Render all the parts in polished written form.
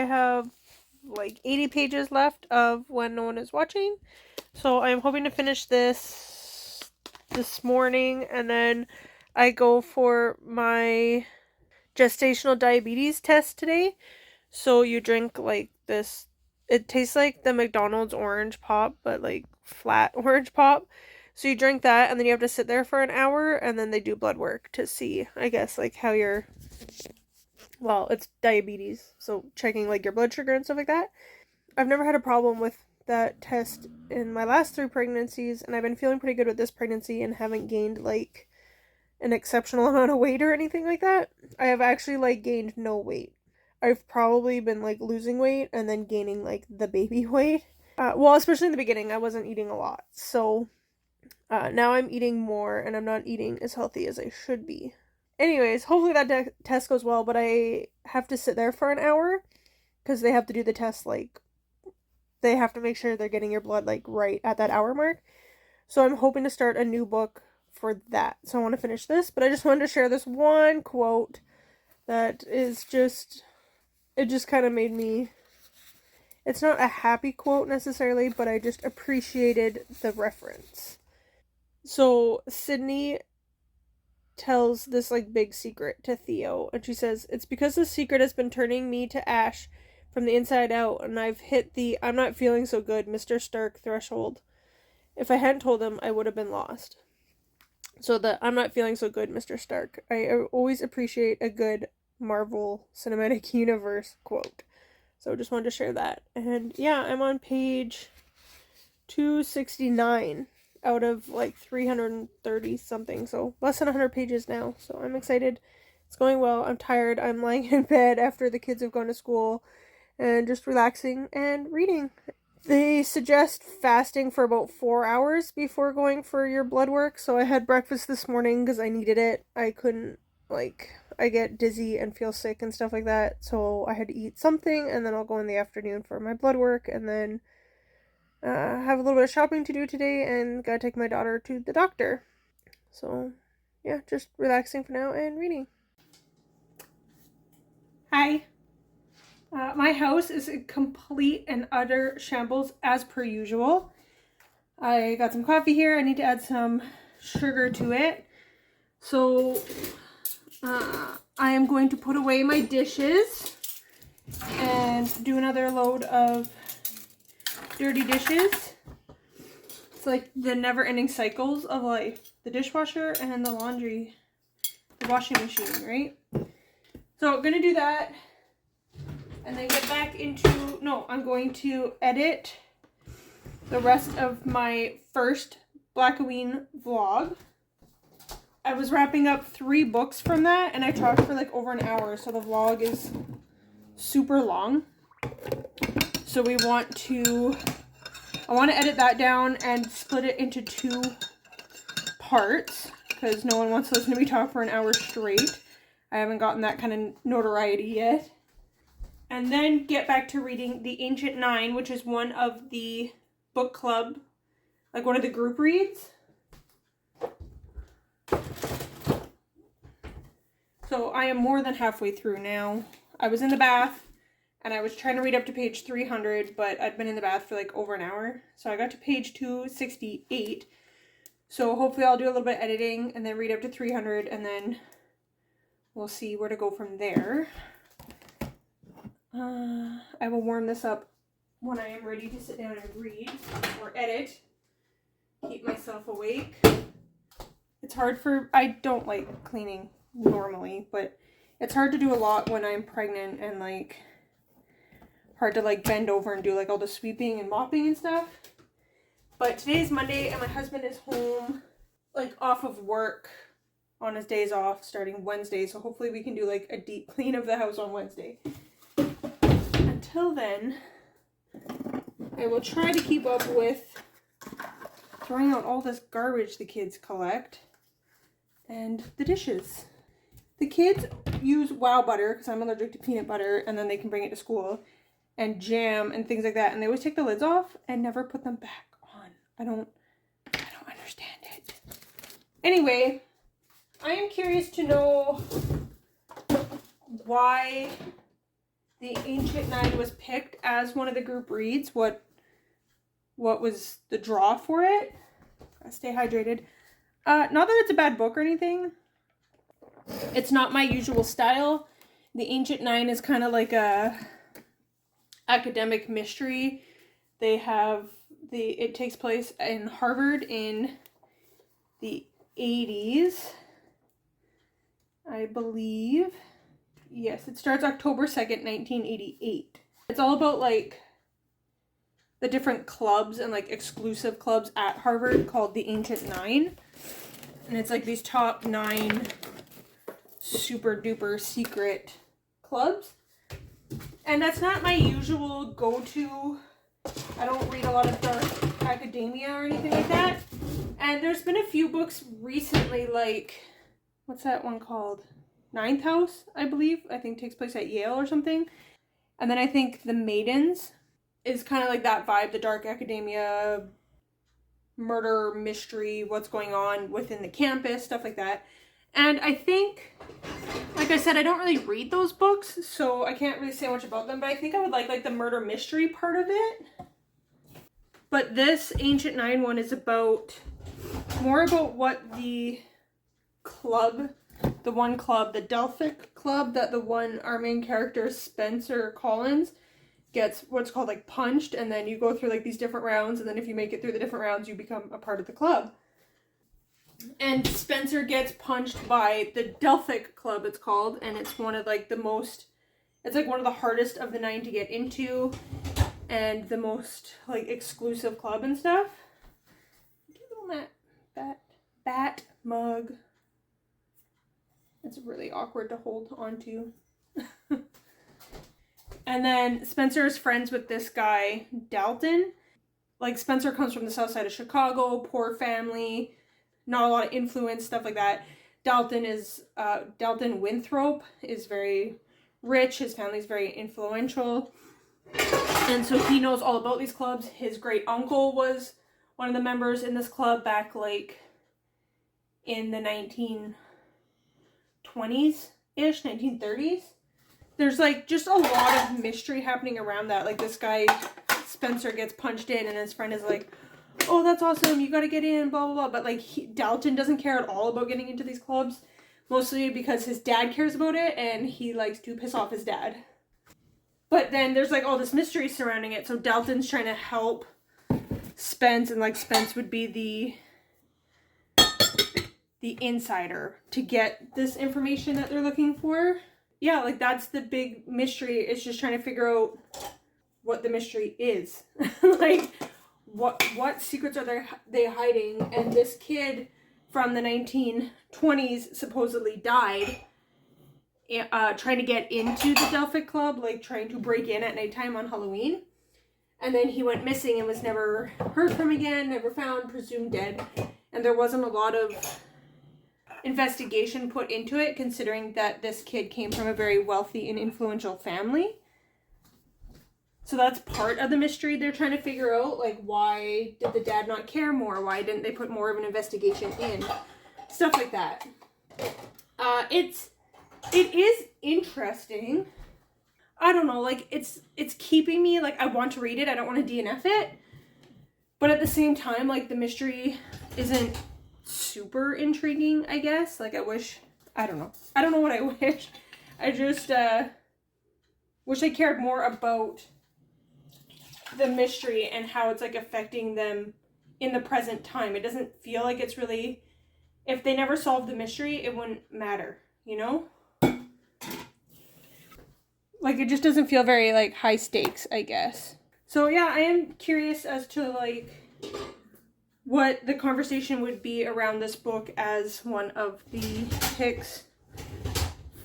have like 80 pages left of When No One Is Watching. So I'm hoping to finish this morning, and then I go for my gestational diabetes test today. So you drink like this, it tastes like the McDonald's orange pop, but like flat orange pop. So you drink that, and then you have to sit there for an hour, and then they do blood work to see, I guess, like how you're, well, it's diabetes, so checking like your blood sugar and stuff like that. I've never had a problem with that test in my last 3 pregnancies, and I've been feeling pretty good with this pregnancy and haven't gained like an exceptional amount of weight or anything like that. I have actually like gained no weight. I've probably been like losing weight and then gaining like the baby weight. Well, especially in the beginning, I wasn't eating a lot. So now I'm eating more, and I'm not eating as healthy as I should be. Anyways, hopefully that test goes well, but I have to sit there for an hour because they have to do the test, like, they have to make sure they're getting your blood like right at that hour mark. So I'm hoping to start a new book for that. So I want to finish this, but I just wanted to share this one quote that is just, it just kind of made me, it's not a happy quote necessarily, but I just appreciated the reference. So Sydney tells this like big secret to Theo, and she says, "It's because the secret has been turning me to ash from the inside out, and I've hit the 'I'm not feeling so good, Mr. Stark' threshold. If I hadn't told him, I would have been lost." So the 'I'm not feeling so good, Mr. Stark." I always appreciate a good Marvel Cinematic Universe quote. So just wanted to share that. And yeah, I'm on page 269 out of like 330 something. So less than 100 pages now. So I'm excited. It's going well. I'm tired. I'm lying in bed after the kids have gone to school and just relaxing and reading. They suggest fasting for about 4 hours before going for your blood work. So I had breakfast this morning because I needed it. I couldn't, like, I get dizzy and feel sick and stuff like that. So I had to eat something, and then I'll go in the afternoon for my blood work, and then have a little bit of shopping to do today, and gotta take my daughter to the doctor. So yeah, just relaxing for now and reading. Hi. My house is a complete and utter shambles as per usual. I got some coffee here. I need to add some sugar to it. So I am going to put away my dishes and do another load of dirty dishes. It's like the never-ending cycles of life. The dishwasher and the laundry, the washing machine, right? So I'm gonna do that and then get back into, no, I'm going to edit the rest of my first Black-O-Ween vlog. I was wrapping up 3 books from that, and I talked for like over an hour, so the vlog is super long. So I want to edit that down and split it into 2 parts, because no one wants to listen to me talk for an hour straight. I haven't gotten that kind of notoriety yet. And then get back to reading The Ancient Nine, which is one of the book club, like one of the group reads. So I am more than halfway through now. I was in the bath and I was trying to read up to page 300, but I'd been in the bath for like over an hour. So I got to page 268. So hopefully I'll do a little bit of editing and then read up to 300, and then we'll see where to go from there. I will warm this up when I am ready to sit down and read or edit. Keep myself awake. It's hard I don't like cleaning normally, but it's hard to do a lot when I'm pregnant, and like hard to like bend over and do like all the sweeping and mopping and stuff. But today's Monday and my husband is home, like off of work on his days off starting Wednesday, so hopefully we can do like a deep clean of the house on Wednesday. Until then, I will try to keep up with throwing out all this garbage the kids collect and the dishes. The kids use Wow butter because I'm allergic to peanut butter, and then they can bring it to school, and jam and things like that, and they always take the lids off and never put them back on. I don't understand it. Anyway, I am curious to know why the Ancient Nine was picked as one of the group reads. What was the draw for it? Gotta stay hydrated. Not that it's a bad book or anything. It's not my usual style. The Ancient Nine is kind of like a academic mystery. It takes place in Harvard in the 80s, I believe. Yes, it starts October 2nd, 1988. It's all about like the different clubs and like exclusive clubs at Harvard called the Ancient Nine. And it's like these top 9 super duper secret clubs. And that's not my usual go-to. I don't read a lot of dark academia or anything like that. And there's been a few books recently, like, what's that one called? Ninth House, I believe. I think takes place at Yale or something. And then I think The Maidens is kind of like that vibe, the dark academia, murder, mystery, what's going on within the campus, stuff like that. And I think, like I said, I don't really read those books, so I can't really say much about them, but I think I would like the murder mystery part of it. But this Ancient Nine one is more about what the club, the one club, the Delphic club, that our main character, Spencer Collins, gets what's called like punched, and then you go through like these different rounds, and then if you make it through the different rounds, you become a part of the club. And Spencer gets punched by the Delphic club, it's called, and it's one of like it's like one of the hardest of the 9 to get into, and the most like exclusive club and stuff. Cute little bat mug. It's really awkward to hold onto. And then Spencer is friends with this guy, Dalton. Like, Spencer comes from the south side of Chicago, poor family, not a lot of influence, stuff like that. Dalton Winthrop is very rich. His family's very influential. And so he knows all about these clubs. His great uncle was one of the members in this club back like in the 1920s-ish, 1930s. There's like just a lot of mystery happening around that. Like, this guy, Spencer, gets punched in and his friend is like, oh, that's awesome, you gotta get in, blah, blah, blah. But like, Dalton doesn't care at all about getting into these clubs. Mostly because his dad cares about it and he likes to piss off his dad. But then there's like all this mystery surrounding it. So Dalton's trying to help Spence, and like Spence would be the insider to get this information that they're looking for. Yeah, like that's the big mystery. It's just trying to figure out what the mystery is. Like, what secrets are they hiding? And this kid from the 1920s supposedly died trying to get into the Delphic Club, like trying to break in at nighttime on Halloween. And then he went missing and was never heard from again, never found, presumed dead. And there wasn't a lot of investigation put into it, considering that this kid came from a very wealthy and influential family. So that's part of the mystery they're trying to figure out. Like, why did the dad not care more? Why didn't they put more of an investigation in? Stuff like that. It is interesting. I don't know, like, it's keeping me, like, I want to read it. I don't want to DNF it. But at the same time, like, the mystery isn't super intriguing, I guess. Like, I don't know what I wish. I just, wish I cared more about the mystery and how it's, like, affecting them in the present time. It doesn't feel like it's really, if they never solved the mystery, it wouldn't matter, you know? Like, it just doesn't feel very, like, high stakes, I guess. So, yeah, I am curious as to, like, what the conversation would be around this book as one of the picks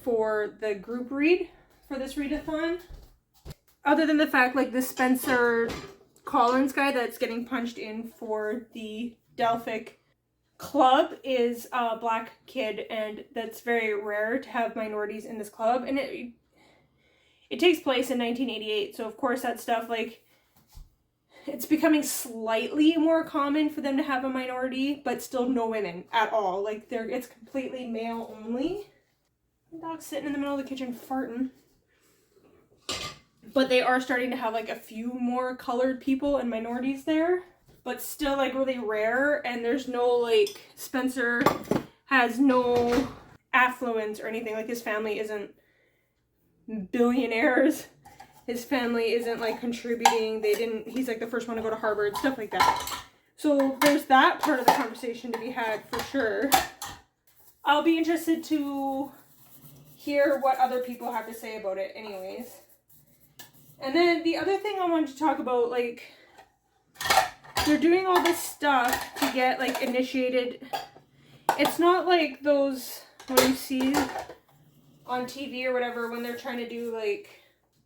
for the group read for this readathon. Other than the fact, like, the Spencer Collins guy that's getting punched in for the Delphic club is a black kid, and that's very rare to have minorities in this club. And it takes place in 1988, so of course that stuff, like, it's becoming slightly more common for them to have a minority, but still no women at all. Like, it's completely male only. The dog's sitting in the middle of the kitchen farting. But they are starting to have like a few more colored people and minorities there, but still like really rare. And there's no like, Spencer has no affluence or anything. Like his family isn't billionaires. His family isn't like contributing. He's like the first one to go to Harvard, stuff like that. So there's that part of the conversation to be had for sure. I'll be interested to hear what other people have to say about it anyways. And then the other thing I wanted to talk about, like, they're doing all this stuff to get, like, initiated. It's not like those, when you see on TV or whatever, when they're trying to do, like,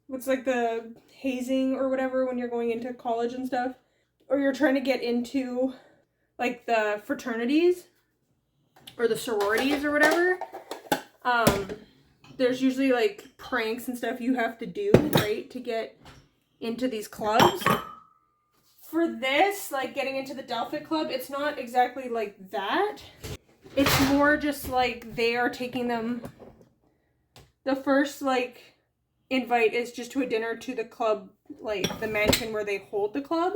what's, like, the hazing or whatever when you're going into college and stuff. Or you're trying to get into, like, the fraternities or the sororities or whatever. There's usually, like, pranks and stuff you have to do, right, to get into these clubs. For this, like, getting into the Delphic Club, it's not exactly like that. It's more just, like, they are taking them... The first, like, invite is just to a dinner to the club, like, the mansion where they hold the club.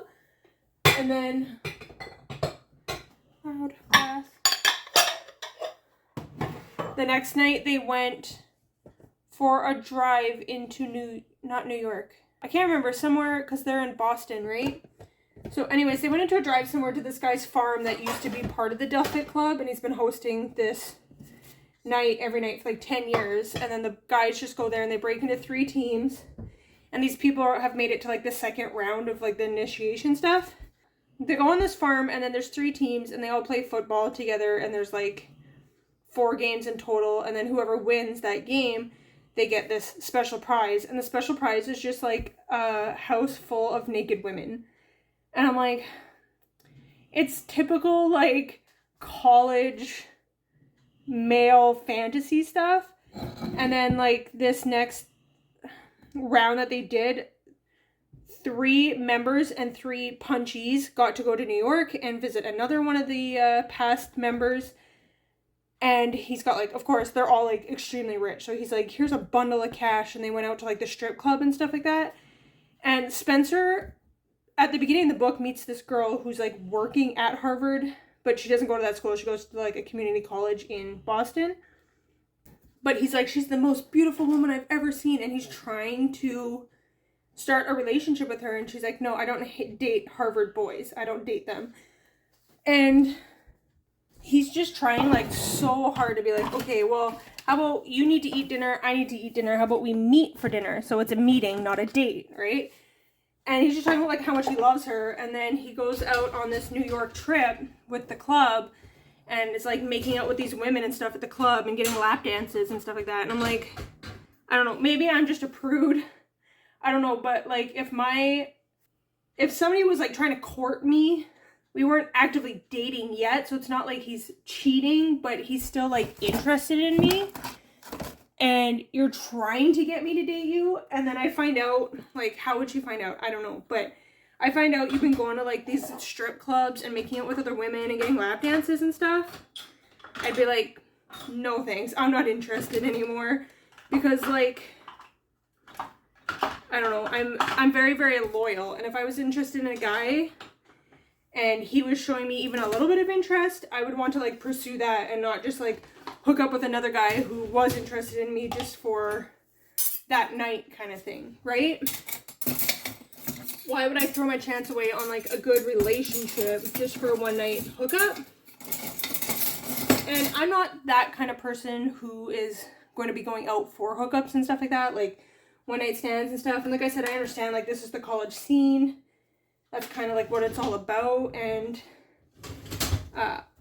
And then... Loud, fast. The next night, they went... for a drive into not New York. I can't remember, somewhere, because they're in Boston, right? So anyways, they went into a drive somewhere to this guy's farm that used to be part of the Delphic Club, and he's been hosting this night every night for like 10 years. And then the guys just go there and they break into 3 teams. And these people have made it to like the second round of like the initiation stuff. They go on this farm and then there's 3 teams and they all play football together, and there's like 4 games in total. And then whoever wins that game, they get this special prize. And the special prize is just like a house full of naked women. And I'm like, it's typical like college male fantasy stuff. And then like this next round that they did, 3 members and 3 punchies got to go to New York and visit another one of the past members. And he's got, like, of course, they're all, like, extremely rich. So he's like, here's a bundle of cash. And they went out to, like, the strip club and stuff like that. And Spencer, at the beginning of the book, meets this girl who's, like, working at Harvard. But she doesn't go to that school. She goes to, like, a community college in Boston. But he's like, she's the most beautiful woman I've ever seen. And he's trying to start a relationship with her. And she's like, no, I don't date Harvard boys. I don't date them. And... he's just trying, like, so hard to be like, okay, well, how about you need to eat dinner, I need to eat dinner, how about we meet for dinner? So it's a meeting, not a date, right? And he's just talking about, like, how much he loves her, and then he goes out on this New York trip with the club, and is, like, making out with these women and stuff at the club, and getting lap dances and stuff like that, and I'm like, I don't know, maybe I'm just a prude, I don't know, but, like, if somebody was, like, trying to court me, we weren't actively dating yet, so it's not like he's cheating, but he's still, like, interested in me. And you're trying to get me to date you, and then I find out, like, how would you find out? I don't know, but I find out you've been going to, like, these strip clubs and making out with other women and getting lap dances and stuff. I'd be like, no thanks, I'm not interested anymore. Because, like, I don't know, I'm very, very loyal, and if I was interested in a guy... and he was showing me even a little bit of interest, I would want to, like, pursue that and not just, like, hook up with another guy who was interested in me just for that night kind of thing, right? Why would I throw my chance away on, like, a good relationship just for a one-night hookup? And I'm not that kind of person who is going to be going out for hookups and stuff like that, like, one-night stands and stuff. And like I said, I understand, like, this is the college scene. That's kind of like what it's all about, and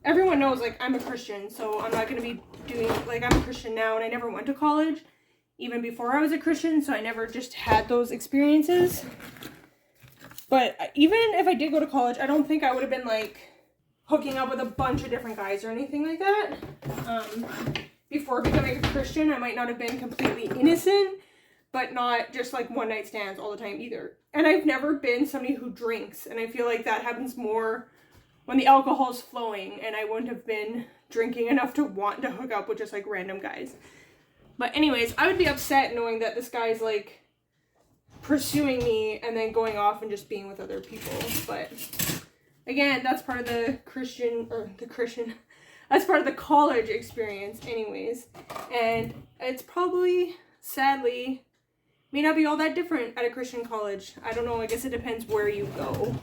everyone knows, like, I'm a Christian, so I'm not going to be doing, like, I'm a Christian now, and I never went to college, even before I was a Christian, so I never just had those experiences. But even if I did go to college, I don't think I would have been, like, hooking up with a bunch of different guys or anything like that. Before becoming a Christian, I might not have been completely innocent, but not just, like, one-night stands all the time either. And I've never been somebody who drinks, and I feel like that happens more when the alcohol's flowing, and I wouldn't have been drinking enough to want to hook up with just, like, random guys. But anyways, I would be upset knowing that this guy's, like, pursuing me and then going off and just being with other people. But again, that's part of the that's part of the college experience anyways. And it's probably, sadly, may not be all that different at a Christian college. I don't know, I guess it depends where you go.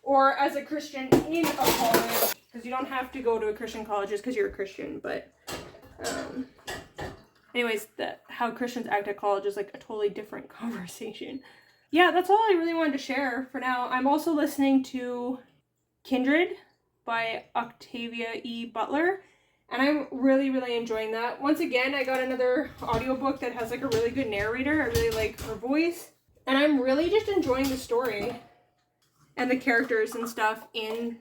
Or as a Christian in a college, because you don't have to go to a Christian college just because you're a Christian, but anyways, how Christians act at college is like a totally different conversation. Yeah, that's all I really wanted to share for now. I'm also listening to Kindred by Octavia E. Butler, and I'm really, really enjoying that. Once again, I got another audiobook that has like a really good narrator. I really like her voice, and I'm really just enjoying the story and the characters and stuff in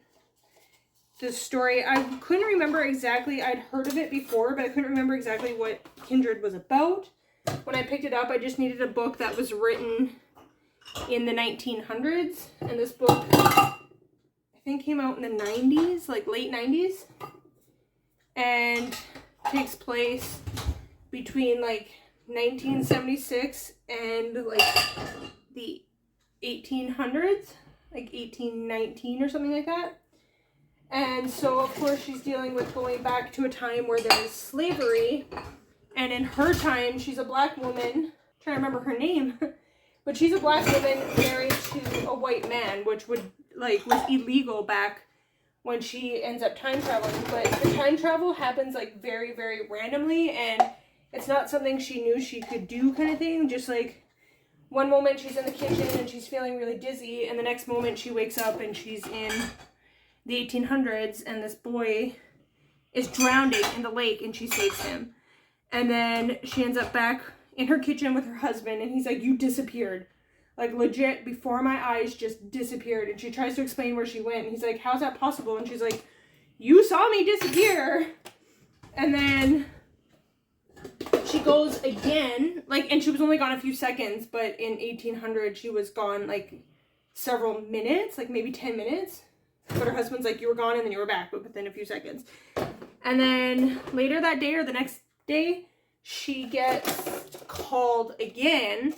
the story. I couldn't remember exactly, I'd heard of it before, but I couldn't remember exactly what Kindred was about. When I picked it up, I just needed a book that was written in the 1900s, and this book, I think, came out in the 90s, like late 90s, and takes place between like 1976 and like the 1800s, like 1819 or something like that. And so, of course, she's dealing with going back to a time where there was slavery. And in her time, she's a black woman. I'm trying to remember her name. But she's a black woman married to a white man, which was illegal back when she ends up time traveling. But the time travel happens like very, very randomly. And it's not something she knew she could do kind of thing. Just like one moment she's in the kitchen and she's feeling really dizzy. And the next moment she wakes up and she's in the 1800s, and this boy is drowning in the lake, and she saves him. And then she ends up back in her kitchen with her husband, and he's like, you disappeared. Like, legit, before my eyes, just disappeared. And she tries to explain where she went, and he's like, how's that possible? And she's like, you saw me disappear. And then she goes again, like, and she was only gone a few seconds, but in 1800 she was gone, like, several minutes, like, maybe 10 minutes. But her husband's like, you were gone and then you were back, but within a few seconds. And then later that day or the next day, she gets called again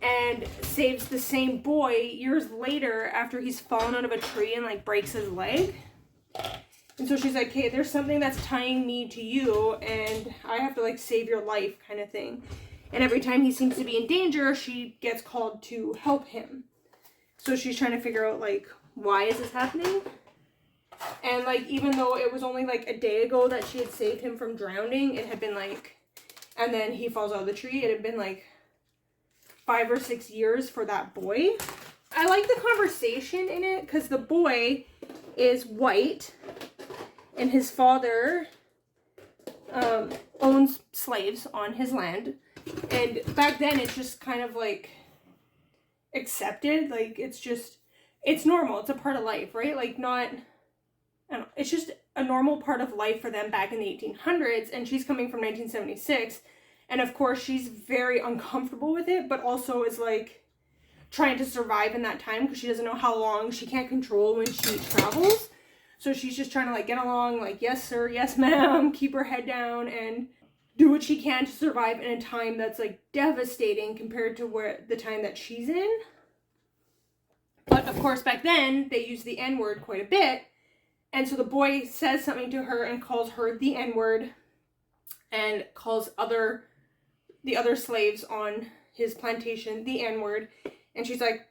and saves the same boy years later after he's fallen out of a tree and like breaks his leg. And so she's like, hey, there's something that's tying me to you and I have to like save your life kind of thing. And every time he seems to be in danger, she gets called to help him. So she's trying to figure out like, why is this happening? And like, even though it was only like a day ago that she had saved him from drowning, it had been like, and then he falls out of the tree, it had been like 5 or 6 years for that boy. I like the conversation in it because the boy is white and his father owns slaves on his land. And back then it's just kind of like accepted, like it's normal, it's a part of life, right? Like not, I don't know, it's just a normal part of life for them back in the 1800s, and she's coming from 1976, and of course she's very uncomfortable with it, but also is like trying to survive in that time because she doesn't know how long, she can't control when she travels, so she's just trying to like get along, like yes sir, yes ma'am, keep her head down and do what she can to survive in a time that's like devastating compared to where the time that she's in. But of course, back then, they used the N-word quite a bit. And so the boy says something to her and calls her the N-word and calls the other slaves on his plantation the N-word. And she's like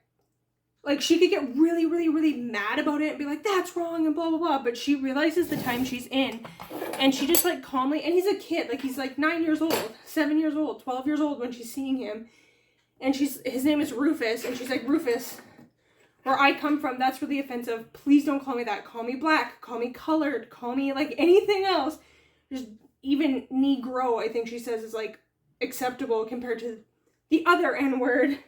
she could get really, really, really mad about it and be like, that's wrong and blah, blah, blah. But she realizes the time she's in. And she just like calmly, and he's a kid, like he's like 9 years old, 7 years old, 12 years old when she's seeing him. And his name is Rufus. And she's like, Rufus, where I come from, that's really offensive. Please don't call me that. Call me black. Call me colored. Call me like anything else. Just even Negro, I think she says, is like acceptable compared to the other N-word.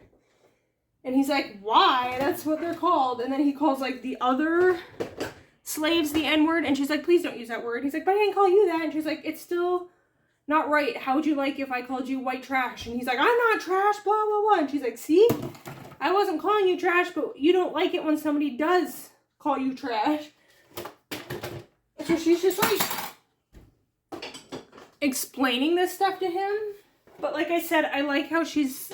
And he's like, why? That's what they're called. And then he calls like the other slaves the N-word. And she's like, please don't use that word. He's like, but I didn't call you that. And she's like, it's still not right. How would you like if I called you white trash? And he's like, I'm not trash, blah, blah, blah. And she's like, see? I wasn't calling you trash, but you don't like it when somebody does call you trash. So she's just like explaining this stuff to him. But like I said, I like how she's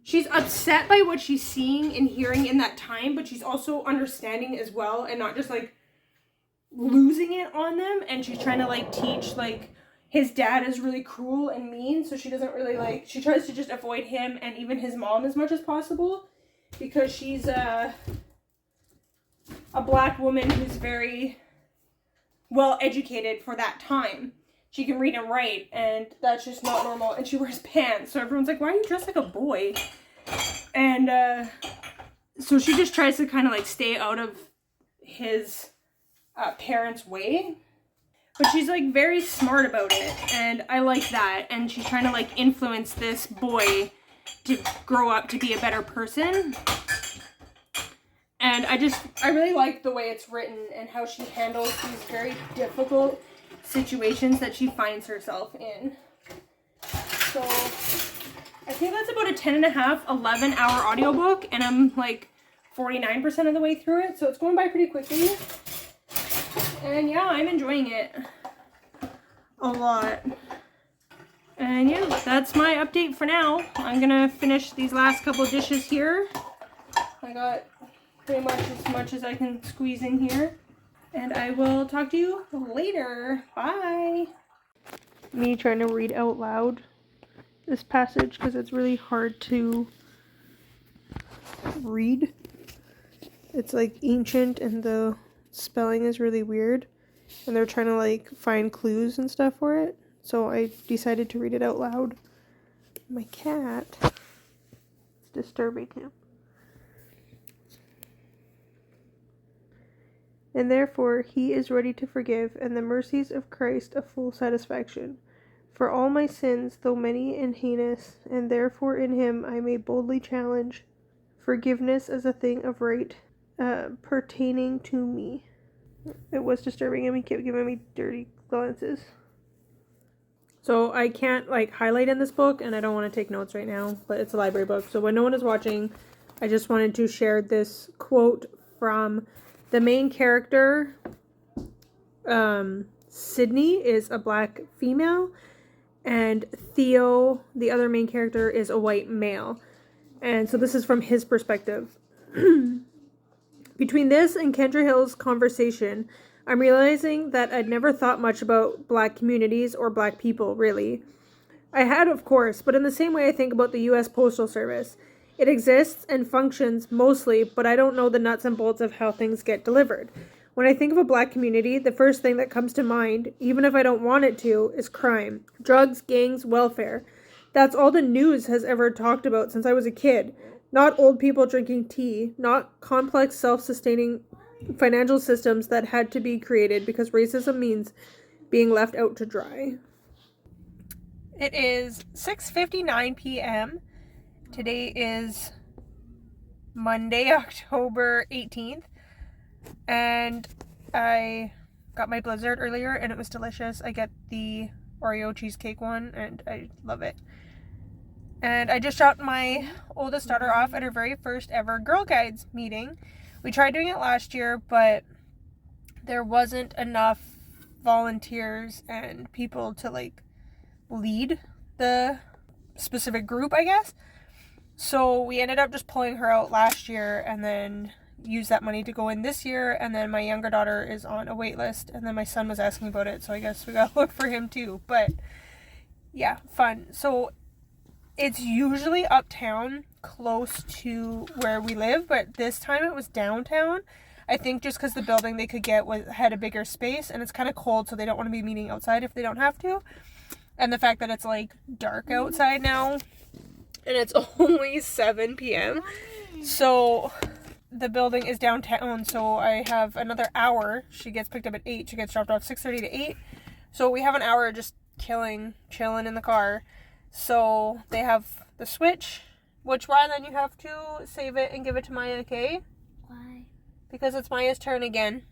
she's upset by what she's seeing and hearing in that time, but she's also understanding as well and not just like losing it on them. And she's trying to like teach like his dad is really cruel and mean, so she doesn't really like, she tries to just avoid him and even his mom as much as possible because she's a black woman who's very well educated for that time. She can read and write, and that's just not normal. And she wears pants, so everyone's like, why are you dressed like a boy? And so she just tries to kind of like stay out of his parents' way. But she's like very smart about it, and I like that. And she's trying to like influence this boy to grow up to be a better person. And I really like the way it's written and how she handles these very difficult situations that she finds herself in. So I think that's about a 10.5, 11-hour audiobook, and I'm like 49% of the way through it, so it's going by pretty quickly. And yeah, I'm enjoying it a lot. And yeah, that's my update for now. I'm gonna finish these last couple dishes here. I got pretty much as I can squeeze in here. And I will talk to you later. Bye. Me trying to read out loud this passage because it's really hard to read. It's like ancient and the spelling is really weird. And they're trying to like find clues and stuff for it. So I decided to read it out loud. My cat is disturbing him. And therefore he is ready to forgive, and the mercies of Christ a full satisfaction. For all my sins, though many and heinous, and therefore in him I may boldly challenge forgiveness as a thing of right, pertaining to me. It was disturbing him. He kept giving me dirty glances. So I can't like highlight in this book, and I don't want to take notes right now, but it's a library book. So when no one is watching, I just wanted to share this quote from the main character. Sydney is a black female, and Theo, the other main character, is a white male. And so this is from his perspective. Between this and Kendra Hill's conversation, I'm realizing that I'd never thought much about black communities or black people, really. I had, of course, but in the same way I think about the U.S. Postal Service. It exists and functions mostly, but I don't know the nuts and bolts of how things get delivered. When I think of a black community, the first thing that comes to mind, even if I don't want it to, is crime. Drugs, gangs, welfare. That's all the news has ever talked about since I was a kid. Not old people drinking tea. Not complex self-sustaining financial systems that had to be created because racism means being left out to dry. It is 6:59 p.m. Today is Monday, October 18th, and I got my Blizzard earlier, and it was delicious. I get the Oreo cheesecake one, and I love it. And I just dropped my oldest daughter off at her very first ever Girl Guides meeting. We tried doing it last year, but there wasn't enough volunteers and people to, like, lead the specific group, I guess. So we ended up just pulling her out last year and then used that money to go in this year. And then my younger daughter is on a wait list. And then my son was asking about it. So I guess we got to look for him too. But yeah, fun. So it's usually uptown close to where we live. But this time it was downtown. I think just because the building they could get had a bigger space. And it's kind of cold. So they don't want to be meeting outside if they don't have to. And the fact that it's like dark outside now. And it's only 7 p.m. So the building is downtown. So I have another hour. She gets picked up at 8. She gets dropped off 6:30 to 8. So we have an hour just chilling in the car. So they have the Switch. Which, Rylan, you have to save it and give it to Maya, okay? Why? Because it's Maya's turn again.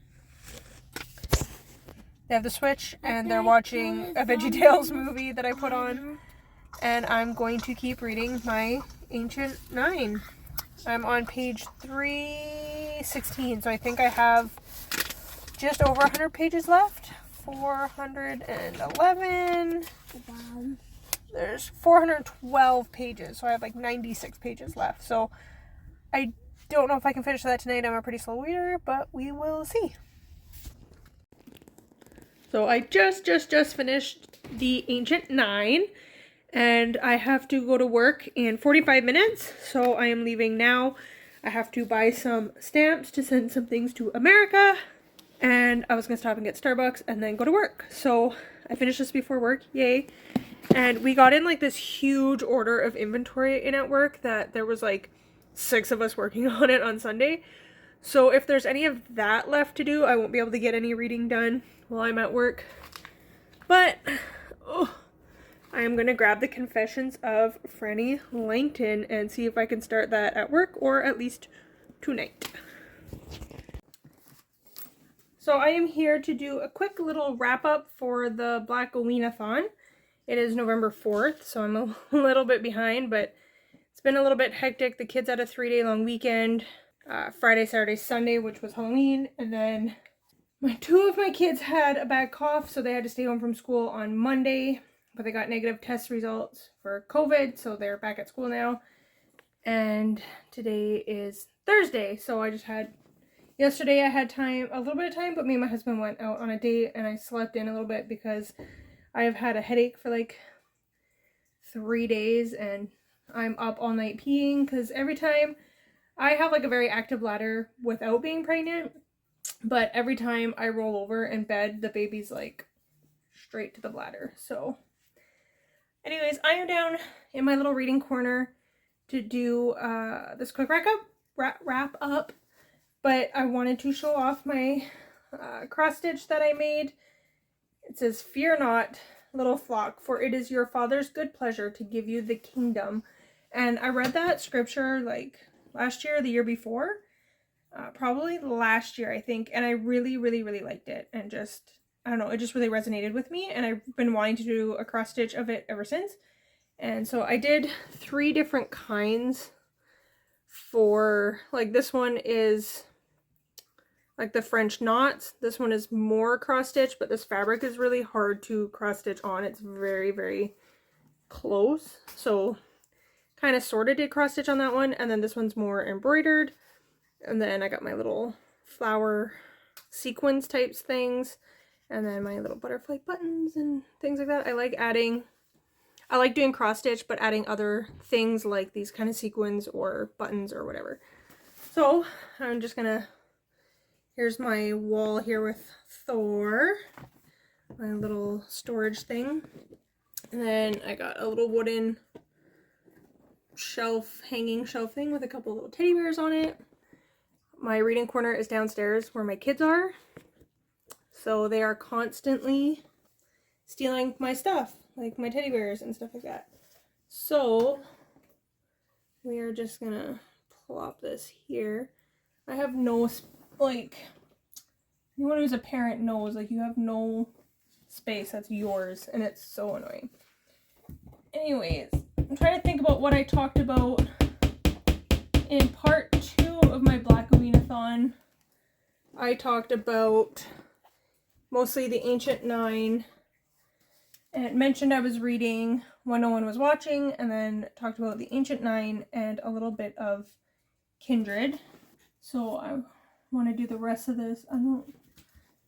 They have the Switch and they're watching a VeggieTales movie that I put on. And I'm going to keep reading my Ancient 9. I'm on page 316, so I think I have just over 100 pages left. 411. Wow. there's 412 pages, so I have like 96 pages left. So I don't know if I can finish that tonight. I'm a pretty slow reader, but we will see. So I just finished The Ancient Nine, and I have to go to work in 45 minutes, so I am leaving now. I have to buy some stamps to send some things to America, and I was going to stop and get Starbucks and then go to work. So I finished this before work, yay. And we got in like this huge order of inventory in at work that there was like 6 of us working on it on Sunday. So if there's any of that left to do, I won't be able to get any reading done while I'm at work. But I am going to grab the Confessions of Franny Langton and see if I can start that at work or at least tonight. So I am here to do a quick little wrap up for the Black-O-Ween-a-thon. It is November 4th, so I'm a little bit behind, but it's been a little bit hectic. The kids had a 3-day long weekend, Friday, Saturday, Sunday, which was Halloween, and then 2 of my kids had a bad cough, so they had to stay home from school on Monday, but they got negative test results for COVID, so they're back at school now. And today is Thursday, so yesterday I had a little bit of time, but me and my husband went out on a date, and I slept in a little bit because I have had a headache for like 3 days, and I'm up all night peeing, because every time I have like a very active bladder without being pregnant, but every time I roll over in bed, the baby's like straight to the bladder. So anyways, I am down in my little reading corner to do this quick wrap up, but I wanted to show off my cross stitch that I made. It says, "Fear not, little flock, for it is your Father's good pleasure to give you the kingdom." And I read that scripture like last year or the year before. Probably last year, I think. And I really, really, really liked it. And I don't know, it just really resonated with me. And I've been wanting to do a cross stitch of it ever since. And so I did 3 different kinds for, like, this one is like the French knots. This one is more cross stitch, but this fabric is really hard to cross stitch on. It's very, very close. So kind of sort of did cross stitch on that one. And then this one's more embroidered. And then I got my little flower sequins types things. And then my little butterfly buttons and things like that. I like doing cross stitch, but adding other things like these kind of sequins or buttons or whatever. So I'm just gonna, here's my wall here with Thor, my little storage thing. And then I got a little wooden hanging shelf thing with a couple little teddy bears on it. My reading corner is downstairs where my kids are. So they are constantly stealing my stuff, like my teddy bears and stuff like that. So we are just gonna plop this here. I have no, like, anyone who's a parent knows, like, you have no space that's yours, and it's so annoying. Anyways, I'm trying to think about what I talked about in part 2 of my Black-O-Ween-a-thon. I talked about mostly the Ancient Nine, and mentioned I was reading When No One Was Watching, and then talked about the Ancient Nine and a little bit of Kindred. So I want to do the rest of this.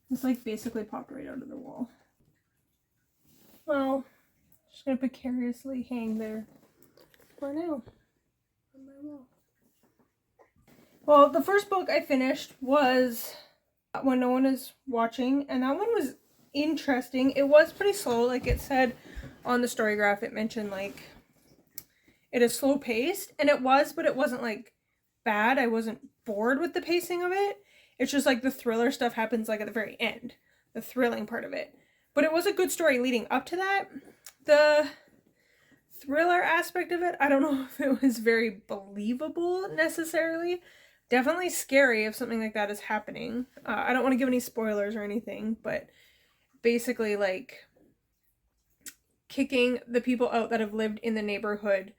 This like basically popped right out of the wall. Well, just gonna precariously hang there for now on my wall. Well, the first book I finished was When No One Is Watching, and that one was interesting. It was pretty slow, like it said on the story graph. It mentioned like it is slow paced, and it was, but it wasn't like bad. I wasn't bored with the pacing of it. It's just like the thriller stuff happens like at the very end, the thrilling part of it. But it was a good story leading up to that. The thriller aspect of it, I don't know if it was very believable necessarily. Definitely scary if something like that is happening. I don't want to give any spoilers or anything, but basically like kicking the people out that have lived in the neighborhood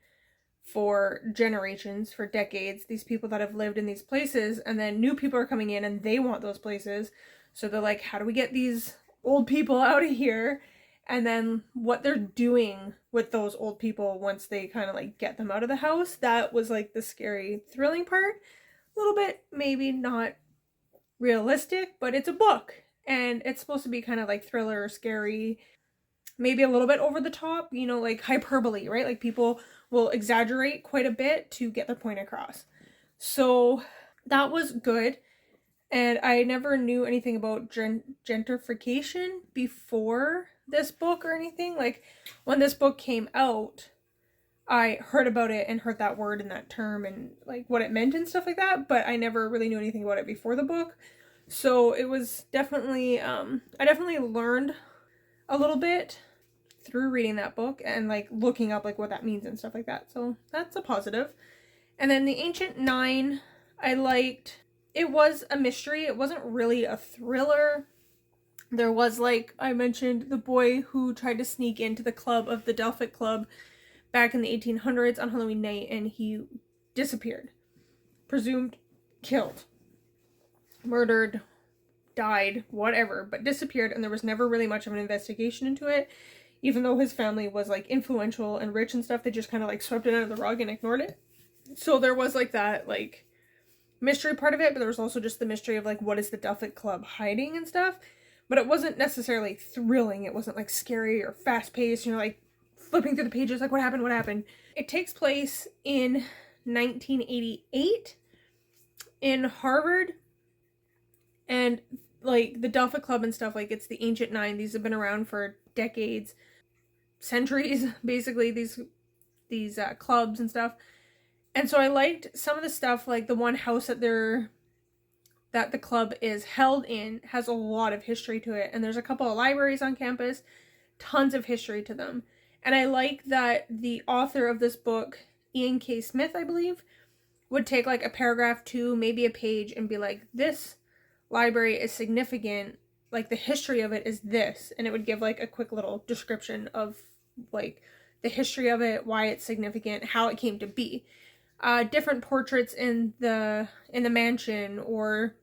for generations, for decades, these people that have lived in these places, and then new people are coming in and they want those places. So they're like, how do we get these old people out of here? and then what they're doing with those old people once they kind of like get them out of the house. That was like the scary, thrilling part. A little bit maybe not realistic, but it's a book and it's supposed to be kind of like thriller, scary, maybe a little bit over the top, you know, like hyperbole, right? Like people will exaggerate quite a bit to get their point across. So that was good. And I never knew anything about gentrification before this book or anything. Like when this book came out, I heard about it and heard that word and that term and like what it meant and stuff like that, but I never really knew anything about it before the book. So it was definitely, I definitely learned a little bit through reading that book and like looking up like what that means and stuff like that. So that's a positive. And then the Ancient Nine, I liked. It was a mystery. It wasn't really a thriller. There was, like I mentioned, the boy who tried to sneak into the club of the Delphic Club back in the 1800s on Halloween night, and he disappeared. Presumed killed. Murdered. Died. Whatever. But disappeared, and there was never really much of an investigation into it. Even though his family was, like, influential and rich and stuff, they just kind of, like, swept it under the rug and ignored it. So there was, like, that, like, mystery part of it, but there was also just the mystery of, like, what is the Delphic Club hiding and stuff. But it wasn't necessarily thrilling. It wasn't, like, scary or fast-paced. You're, like, flipping through the pages, like, what happened, what happened? It takes place in 1988 in Harvard. And, like, the Delphic Club and stuff, like, it's the Ancient Nine. These have been around for decades, centuries, basically, these clubs and stuff. And so I liked some of the stuff, like the one house that the club is held in has a lot of history to it. And there's a couple of libraries on campus, tons of history to them. And I like that the author of this book, Ian K. Smith, I believe, would take like a paragraph, two, maybe a page, and be like, this library is significant, like the history of it is this. And it would give like a quick little description of like the history of it, why it's significant, how it came to be. Different portraits in the mansion, or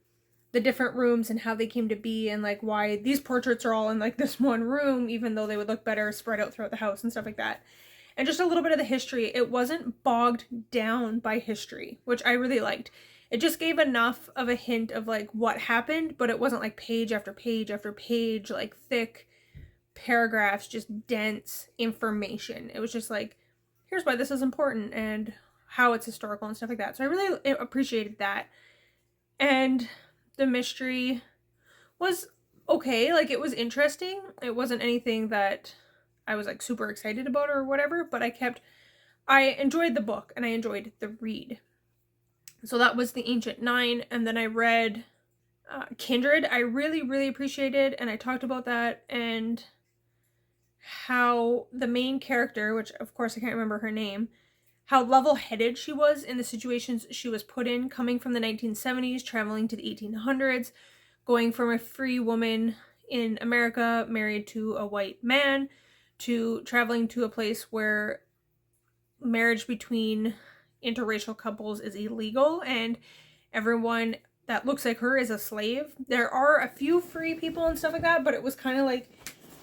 the different rooms and how they came to be, and like why these portraits are all in like this one room, even though they would look better spread out throughout the house and stuff like that. And just a little bit of the history. It wasn't bogged down by history, which I really liked. It just gave enough of a hint of like what happened, but it wasn't like page after page after page, like thick paragraphs, just dense information. It was just like, here's why this is important and how it's historical and stuff like that. So I really appreciated that. And the mystery was okay. Like, it was interesting. It wasn't anything that I was like super excited about or whatever, but I enjoyed the book and I enjoyed the read. So that was the Ancient Nine. And then I read Kindred. I really, really appreciated, and I talked about that, and how the main character, which of course I can't remember her name, how level-headed she was in the situations she was put in, coming from the 1970s, traveling to the 1800s, going from a free woman in America married to a white man, to traveling to a place where marriage between interracial couples is illegal and everyone that looks like her is a slave. There are a few free people and stuff like that, but it was kind of like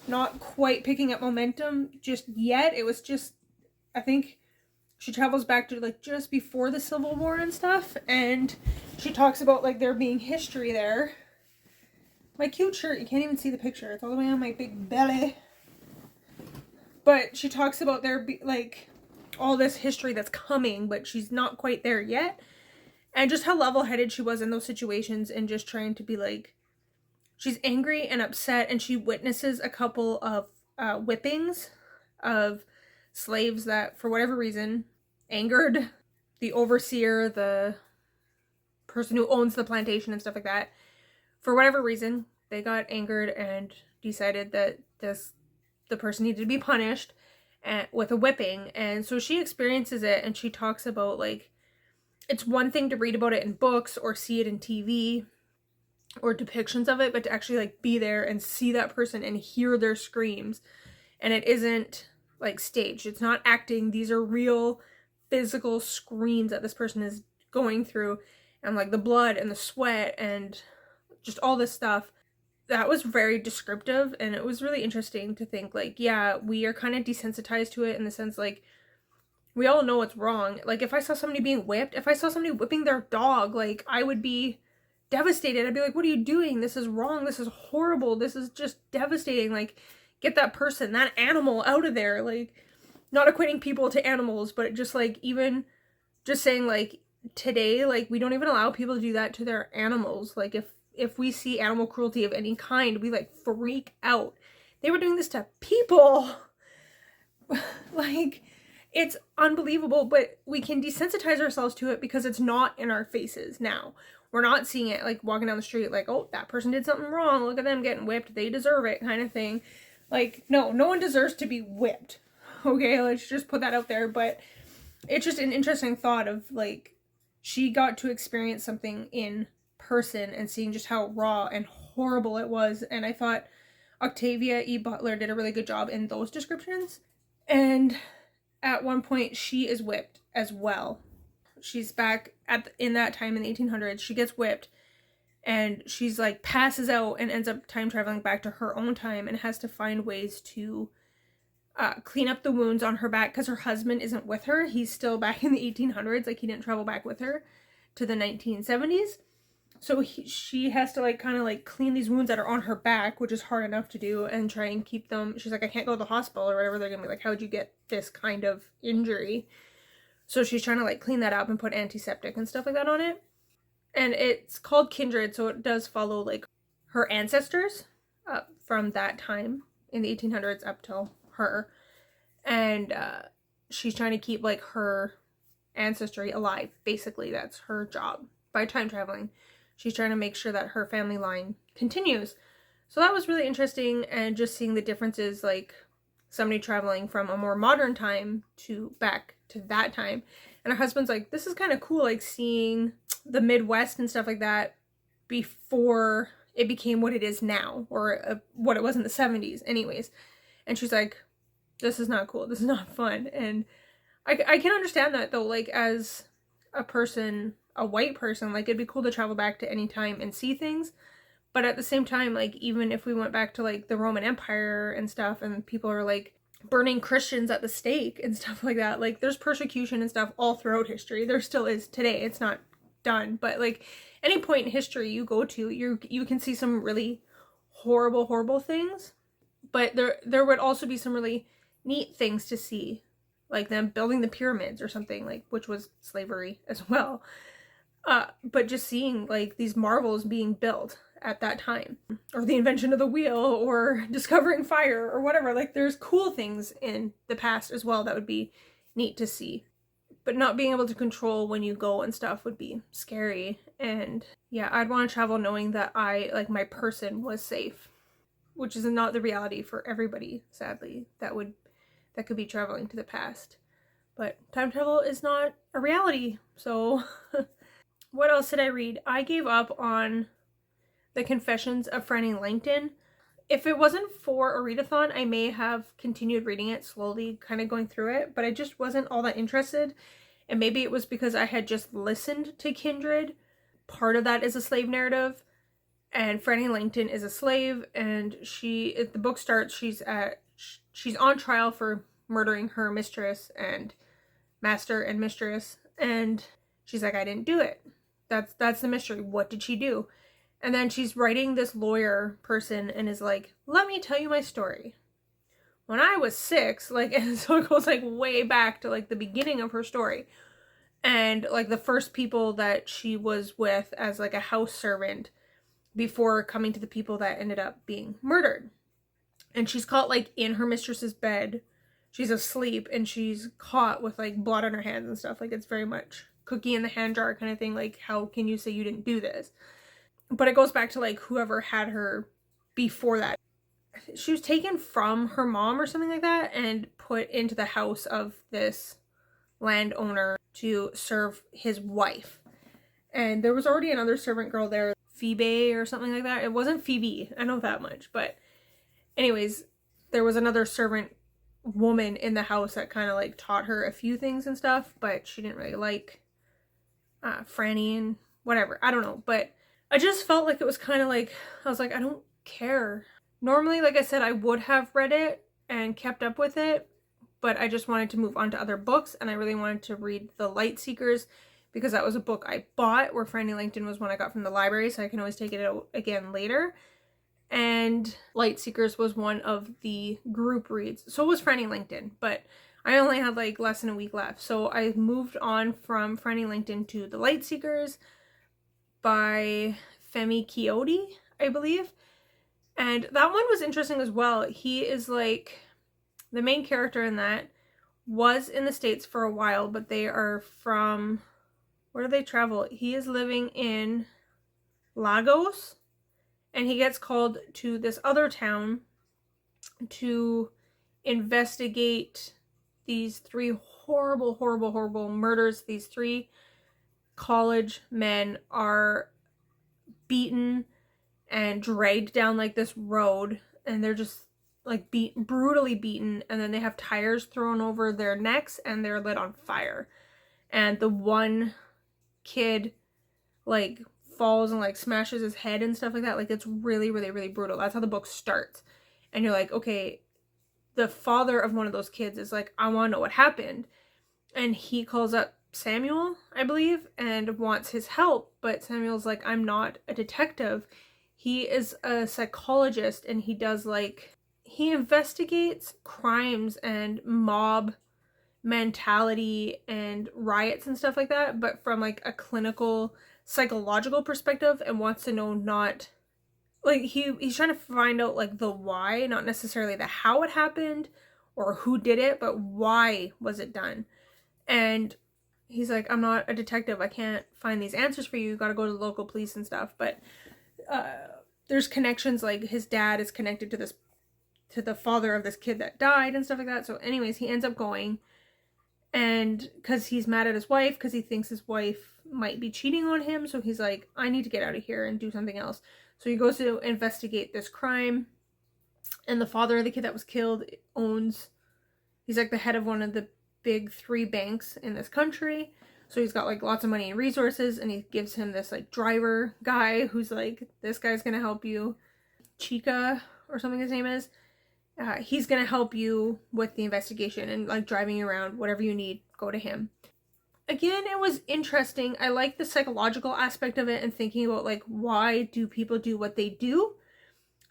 not quite picking up momentum just yet. It was just, I think she travels back to like just before the Civil War and stuff, and she talks about like there being history there. My cute shirt, you can't even see the picture, it's all the way on my big belly. But she talks about there like all this history that's coming, but she's not quite there yet. And just how level-headed she was in those situations, and just trying to be like, she's angry and upset, and she witnesses a couple of whippings of slaves that, for whatever reason, angered the overseer, the person who owns the plantation and stuff like that. For whatever reason, they got angered and decided that the person needed to be punished with a whipping. And so she experiences it, and she talks about like, it's one thing to read about it in books or see it in TV or depictions of it, but to actually like be there and see that person and hear their screams. And it isn't like staged. It's not acting. These are real physical screams that this person is going through, and like the blood and the sweat and just all this stuff. that was very descriptive, and it was really interesting to think, like, yeah, we are kind of desensitized to it in the sense, like, we all know it's wrong. Like, if I saw somebody being whipped, if I saw somebody whipping their dog, like, I would be devastated. I'd be like, what are you doing? This is wrong. This is horrible. This is just devastating. Like, get that person, that animal out of there. Like, not equating people to animals, but just, like, even just saying, like, today, like, we don't even allow people to do that to their animals. Like, if we see animal cruelty of any kind, we, like, freak out. They were doing this to people. Like, it's unbelievable, but we can desensitize ourselves to it because it's not in our faces now. We're not seeing it, like, walking down the street, like, oh, that person did something wrong, look at them getting whipped, they deserve it, kind of thing. Like, no one deserves to be whipped. Okay, let's just put that out there. But it's just an interesting thought of, like, she got to experience something in person and seeing just how raw and horrible it was. And I thought Octavia E. Butler did a really good job in those descriptions. And at one point, she is whipped as well. She's back in that time in the 1800s. She gets whipped, and she's, like, passes out and ends up time traveling back to her own time and has to find ways to clean up the wounds on her back because her husband isn't with her. He's still back in the 1800s. Like, he didn't travel back with her to the 1970s. So she has to, like, kind of, like, clean these wounds that are on her back, which is hard enough to do, and try and keep them. She's like, I can't go to the hospital or whatever. They're gonna be like, how'd you get this kind of injury? So she's trying to, like, clean that up and put antiseptic and stuff like that on it. And it's called Kindred, so it does follow, like, her ancestors from that time in the 1800s up till her. And she's trying to keep, like, her ancestry alive. Basically, that's her job by time traveling. She's trying to make sure that her family line continues. So that was really interesting, and just seeing the differences, like, somebody traveling from a more modern time to back to that time. And her husband's like, this is kind of cool, like, seeing the Midwest and stuff like that before it became what it is now, or what it was in the 70s anyways. And she's like, this is not cool. This is not fun. And I can understand that, though, like, as a person, a white person, like, it'd be cool to travel back to any time and see things. But at the same time, like, even if we went back to, like, the Roman Empire and stuff, and people are, like, burning Christians at the stake and stuff like that, like, there's persecution and stuff all throughout history. There still is today. It's not done. But, like, any point in history you go to, you can see some really horrible things. But there would also be some really neat things to see, like them building the pyramids or something, like, which was slavery as well. But just seeing, like, these marvels being built at that time, or the invention of the wheel, or discovering fire, or whatever. Like, there's cool things in the past as well that would be neat to see. But not being able to control when you go and stuff would be scary. And yeah, I'd want to travel knowing that my person was safe, which is not the reality for everybody, sadly, that could be traveling to the past. But time travel is not a reality, so what else did I read? I gave up on The Confessions of Franny Langton. If it wasn't for a readathon, I may have continued reading it slowly, kind of going through it, but I just wasn't all that interested. And maybe it was because I had just listened to Kindred. Part of that is a slave narrative, and Franny Langton is a slave, and the book starts, she's on trial for murdering her mistress and master and mistress, and she's like, I didn't do it. That's the mystery. What did she do? And then she's writing this lawyer person and is like, let me tell you my story. When I was 6, like, and so it goes, like, way back to, like, the beginning of her story. And, like, the first people that she was with as, like, a house servant before coming to the people that ended up being murdered. And she's caught, like, in her mistress's bed. She's asleep, and she's caught with, like, blood on her hands and stuff. Like, it's very much cookie in the hand jar kind of thing. Like, how can you say you didn't do this? But it goes back to, like, whoever had her before that. She was taken from her mom or something like that and put into the house of this landowner to serve his wife. And there was already another servant girl there, Phoebe or something like that. It wasn't Phoebe, I know that much. But anyways, there was another servant woman in the house that kind of, like, taught her a few things and stuff, but she didn't really like Franny and whatever. I don't know, but I just felt like it was kind of like, I was like, I don't care. Normally, like I said, I would have read it and kept up with it, but I just wanted to move on to other books, and I really wanted to read The Light Seekers because that was a book I bought, where Franny Langton was one I got from the library, so I can always take it out again later. And Light Seekers was one of the group reads. So was Franny Langton, but I only had like less than a week left. So I moved on from Franny Langton to The Light Seekers by Femi Kiyoti, I believe. And that one was interesting as well. He is like, the main character in that was in the States for a while, but they are from, where do they travel? He is living in Lagos, and he gets called to this other town to investigate these 3 horrible, horrible, horrible murders. These 3 college men are beaten and dragged down like this road, and they're just like brutally beaten, and then they have tires thrown over their necks and they're lit on fire. And the one kid like falls and like smashes his head and stuff like that. Like, it's really, really, really brutal. That's how the book starts. And you're like, okay, the father of one of those kids is like, I want to know what happened. And he calls up Samuel, I believe, and wants his help. But Samuel's like, I'm not a detective. He is a psychologist, and he does like, he investigates crimes and mob mentality and riots and stuff like that, but from like a clinical psychological perspective, and wants to know, not like, he's trying to find out like the why, not necessarily the how it happened or who did it, but why was it done. And he's like, I'm not a detective, I can't find these answers for you, you gotta go to the local police and stuff. But there's connections, like his dad is connected to the father of this kid that died and stuff like that. So anyways, he ends up going, and because he's mad at his wife, because he thinks his wife might be cheating on him, so he's like, I need to get out of here and do something else. So he goes to investigate this crime, and the father of the kid that was killed he's like the head of one of the big 3 banks in this country. So he's got like lots of money and resources, and he gives him this like driver guy who's like, this guy's gonna help you. Chica or something his name is. He's gonna help you with the investigation and like driving you around, whatever you need, go to him. Again, it was interesting. I like the psychological aspect of it, and thinking about like, why do people do what they do,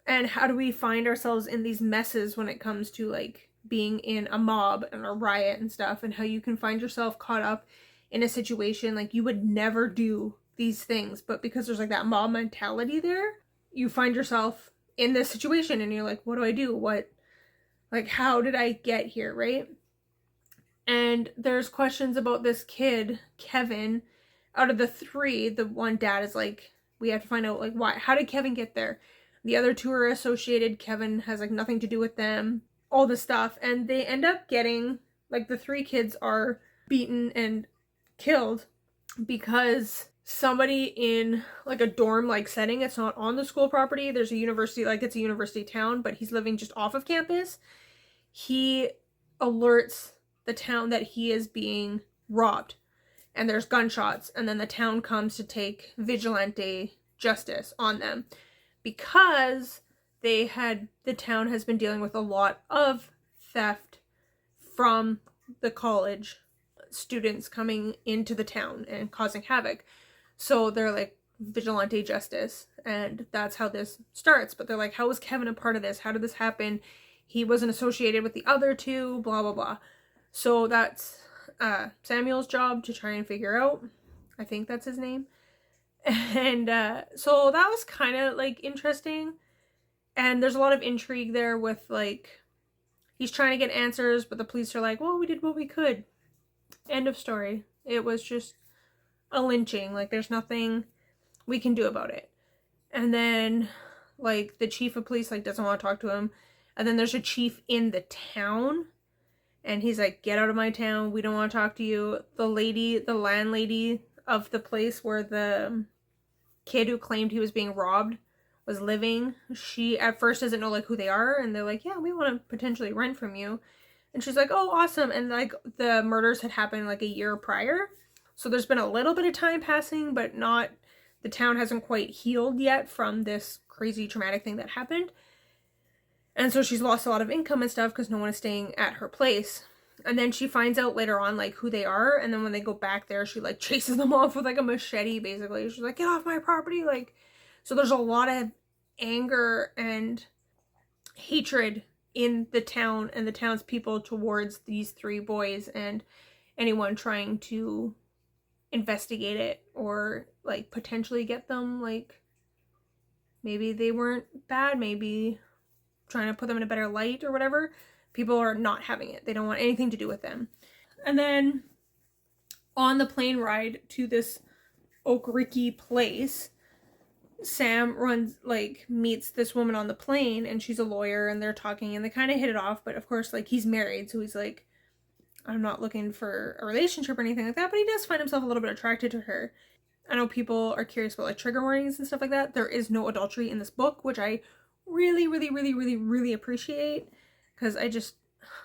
and how do we find ourselves in these messes when it comes to like being in a mob and a riot and stuff, and how you can find yourself caught up in a situation like you would never do these things, but because there's like that mob mentality there, you find yourself in this situation, and you're like, what do I do? Like, how did I get here, right? And there's questions about this kid, Kevin. Out of the 3, the one dad is like, we have to find out like, why, how did Kevin get there? The other 2 are associated, Kevin has like nothing to do with them, all this stuff. And they end up getting, like, the 3 kids are beaten and killed because somebody in like a dorm like setting, it's not on the school property, there's a university, like it's a university town, but he's living just off of campus. He alerts the town that he is being robbed, and there's gunshots, and then the town comes to take vigilante justice on them because the town has been dealing with a lot of theft from the college students coming into the town and causing havoc. So they're like, vigilante justice, and that's how this starts. But they're like, how was Kevin a part of this? How did this happen? He wasn't associated with the other 2, blah blah blah. So that's Samuel's job to try and figure out. I think that's his name. And so that was kind of like interesting, and there's a lot of intrigue there with like, he's trying to get answers, but the police are like, well, we did what we could, end of story. It was just a lynching, like there's nothing we can do about it. And then like the chief of police like doesn't want to talk to him, and then there's a chief in the town, and he's like, get out of my town, we don't want to talk to you. The landlady of the place where the kid who claimed he was being robbed was living, she at first doesn't know like who they are, and they're like, yeah, we want to potentially rent from you. And she's like, oh, awesome. And like the murders had happened like a year prior, so there's been a little bit of time passing, but not, the town hasn't quite healed yet from this crazy traumatic thing that happened. And so she's lost a lot of income and stuff because no one is staying at her place. And then she finds out later on, like, who they are. And then when they go back there, she, like, chases them off with, like, a machete, basically. She's like, get off my property. Like, so there's a lot of anger and hatred in the town and the townspeople towards these 3 boys and anyone trying to investigate it or, like, potentially get them, like, maybe they weren't bad, maybe trying to put them in a better light or whatever. People are not having it. They don't want anything to do with them. And then on the plane ride to this Okriki place, Sam meets this woman on the plane, and she's a lawyer, and they're talking, and they kind of hit it off, but of course, like, he's married, so he's like, I'm not looking for a relationship or anything like that, but he does find himself a little bit attracted to her. I know people are curious about, like, trigger warnings and stuff like that. There is no adultery in this book, which I really, really, really, really, really appreciate, because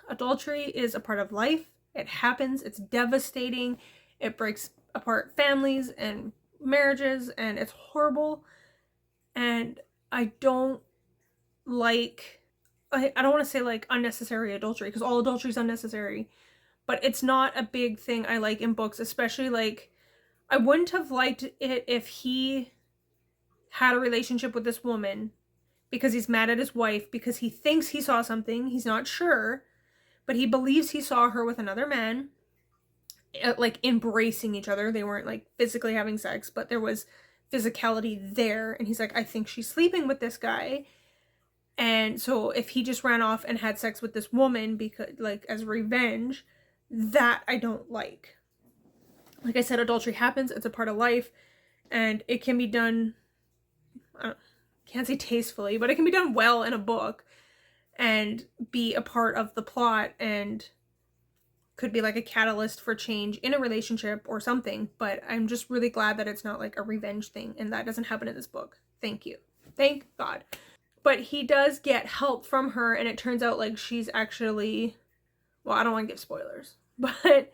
adultery is a part of life. It happens. It's devastating. It breaks apart families and marriages, and it's horrible. And I don't like, I don't want to say, like, unnecessary adultery, because all adultery is unnecessary, but it's not a big thing I like in books, especially, like, I wouldn't have liked it if he had a relationship with this woman because he's mad at his wife, because he thinks he saw something, he's not sure, but he believes he saw her with another man, like, embracing each other. They weren't, like, physically having sex, but there was physicality there, and he's like, I think she's sleeping with this guy. And so if he just ran off and had sex with this woman because, like, as revenge, that I don't like. Like I said, adultery happens. It's a part of life, and it can be done, I can't say tastefully, but it can be done well in a book and be a part of the plot and could be like a catalyst for change in a relationship or something. But I'm just really glad that it's not like a revenge thing, and that doesn't happen in this book. Thank you. Thank God. But he does get help from her, and it turns out, like, she's actually, well, I don't want to give spoilers, but,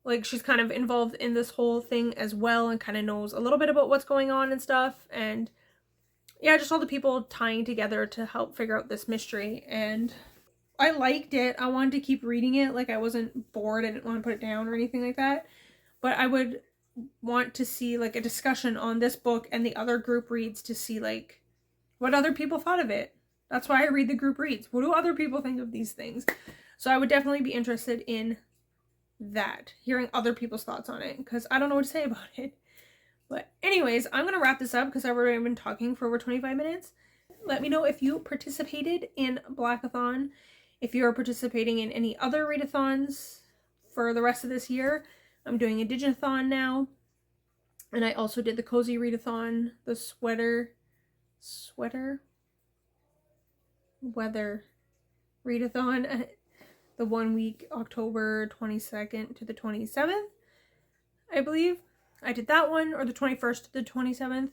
like, she's kind of involved in this whole thing as well and kind of knows a little bit about what's going on and stuff. And yeah, just all the people tying together to help figure out this mystery. And I liked it. I wanted to keep reading it. Like, I wasn't bored. I didn't want to put it down or anything like that. But I would want to see, like, a discussion on this book and the other group reads to see, like, what other people thought of it. That's why I read the group reads. What do other people think of these things? So I would definitely be interested in that, hearing other people's thoughts on it, because I don't know what to say about it. But anyways, I'm going to wrap this up because I've already been talking for over 25 minutes. Let me know if you participated in Black-A-thon, if you're participating in any other readathons for the rest of this year. I'm doing a Digitathon now, and I also did the Cozy Readathon, the weather readathon, the 1 week, October 22nd to the 27th, I believe. I did that one, or the 21st to the 27th.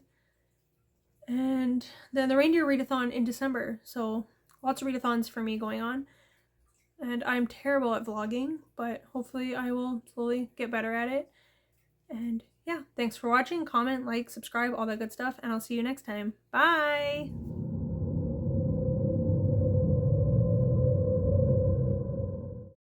And then the reindeer readathon in December. So lots of readathons for me going on. And I'm terrible at vlogging, but hopefully I will slowly get better at it. And yeah, thanks for watching. Comment, like, subscribe, all that good stuff. And I'll see you next time. Bye!